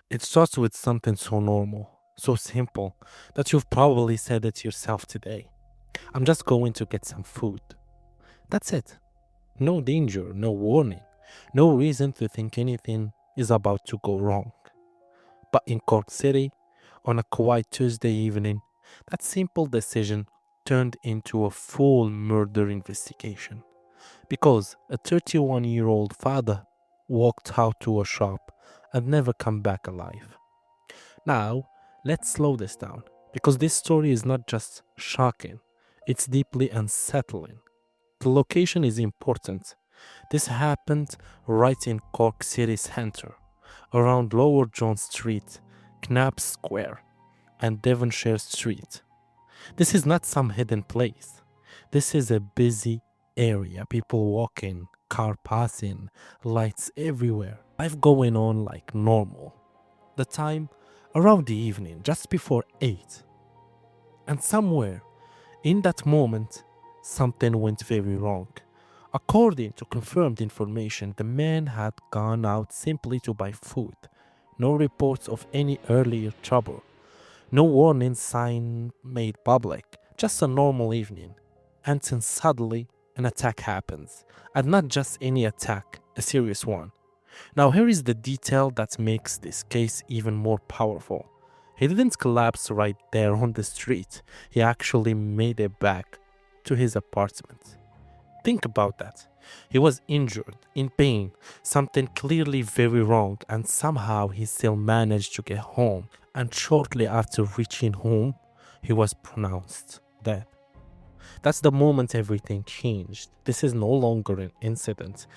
It starts with something so normal, so simple, that you've probably said it yourself today. I'm just going to get some food. That's it. No danger, no warning, no reason to think anything is about to go wrong. But in Cork City, on a quiet Tuesday evening, that simple decision turned into a full murder investigation. Because a 31-year-old father walked out to a shop and never come back alive. Now, let's slow this down because this story is not just shocking, it's deeply unsettling. The location is important. This happened right in Cork city centre, around Lower John Street, Knapp Square, and Devonshire Street. This is not some hidden place. This is a busy area, people walking, car passing, lights everywhere, life going on like normal. The time around the evening, just before 8. And somewhere in that moment, something went very wrong. According to confirmed information, the man had gone out simply to buy food. No reports of any earlier trouble. No warning sign made public. Just a normal evening. And then suddenly, an attack happens. And not just any attack, a serious one. Now, here is the detail that makes this case even more powerful. He didn't collapse right there on the street. He actually made it back to his apartment. Think about that. He was injured, in pain, something clearly very wrong, and somehow he still managed to get home. And shortly after reaching home, he was pronounced dead. That's the moment everything changed. This is no longer an incident.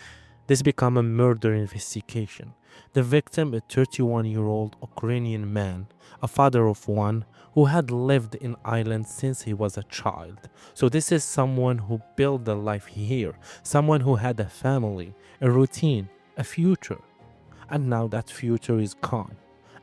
This became a murder investigation. The victim, a 31-year-old Ukrainian man, a father of one, who had lived in Ireland since he was a child. So this is someone who built a life here, someone who had a family, a routine, a future. And now that future is gone.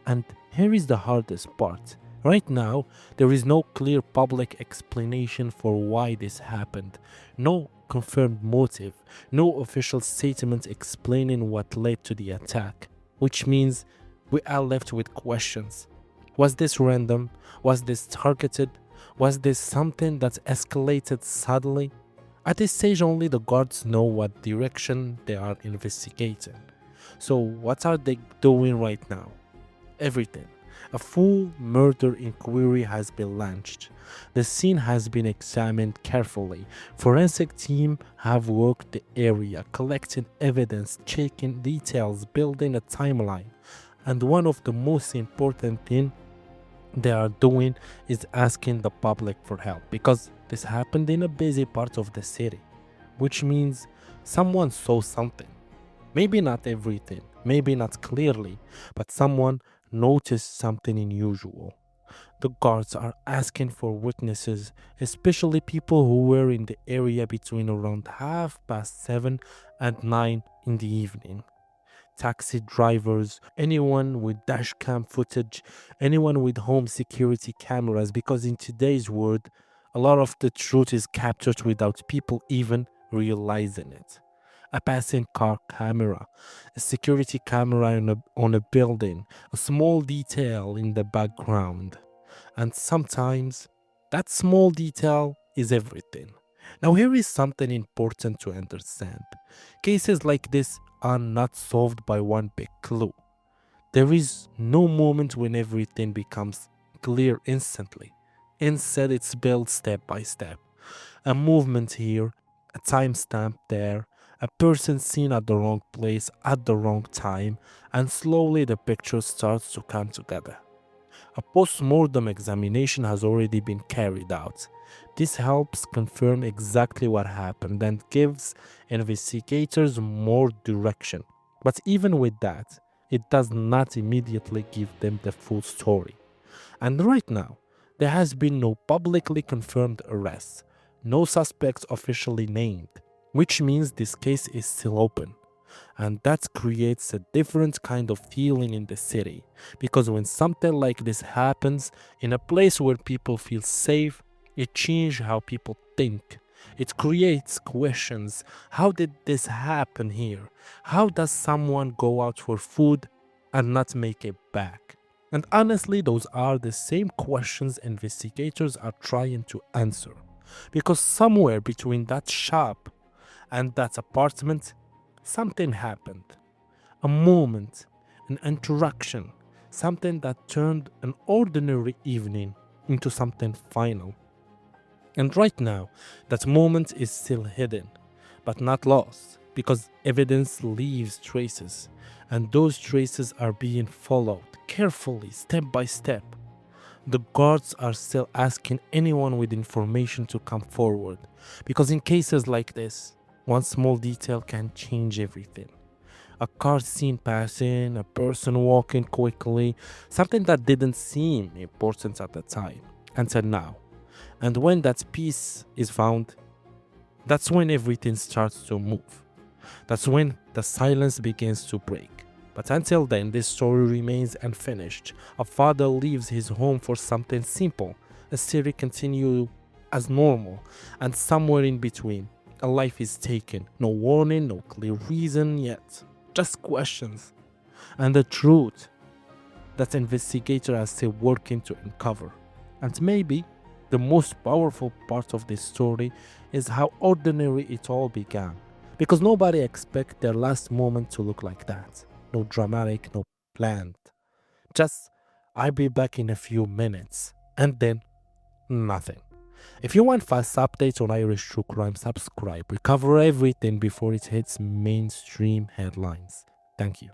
And here is the hardest part. Right now, there is no clear public explanation for why this happened. No confirmed motive, no official statement explaining what led to the attack, which means we are left with questions. Was this random? Was this targeted? Was this something that escalated suddenly? At this stage, only the guards know what direction they are investigating. So what are they doing right now? Everything. A full murder inquiry has been launched. The scene has been examined carefully. Forensic team have worked the area, collecting evidence, checking details, building a timeline. And one of the most important things they are doing is asking the public for help, because this happened in a busy part of the city, which means someone saw something. Maybe not everything, maybe not clearly, but someone noticed something unusual. The guards are asking for witnesses, especially people who were in the area between around 7:30 and 9 in the evening. Taxi drivers, anyone with dashcam footage, anyone with home security cameras, because in today's world, a lot of the truth is captured without people even realizing it. A passing car camera, a security camera on a building, a small detail in the background. And sometimes that small detail is everything. Now, here is something important to understand. Cases like this are not solved by one big clue. There is no moment when everything becomes clear instantly. Instead, it's built step by step. A movement here, a timestamp there, a person seen at the wrong place at the wrong time, and slowly the picture starts to come together. A post-mortem examination has already been carried out. This helps confirm exactly what happened and gives investigators more direction. But even with that, it does not immediately give them the full story. And right now, there has been no publicly confirmed arrests, no suspects officially named, which means this case is still open. And that creates a different kind of feeling in the city, because when something like this happens in a place where people feel safe, it changes how people think. It creates questions. How did this happen here? How does someone go out for food and not make it back? And honestly, those are the same questions investigators are trying to answer. Because somewhere between that shop and that apartment, something happened. A moment, an interaction, something that turned an ordinary evening into something final. And right now, that moment is still hidden, but not lost, because evidence leaves traces, and those traces are being followed carefully, step by step. The guards are still asking anyone with information to come forward, because in cases like this, one small detail can change everything. A car seen passing, a person walking quickly, something that didn't seem important at the time until now. And when that piece is found, that's when everything starts to move. That's when the silence begins to break. But until then, this story remains unfinished. A father leaves his home for something simple. A story continues as normal, and somewhere in between, a life is taken. No warning, no clear reason yet. Just questions. And the truth that investigators are still working to uncover. And maybe the most powerful part of this story is how ordinary it all began. Because nobody expects their last moment to look like that. No dramatic, no planned. Just, I'll be back in a few minutes. And then, nothing. If you want fast updates on Irish true crime, subscribe. We cover everything before it hits mainstream headlines. Thank you.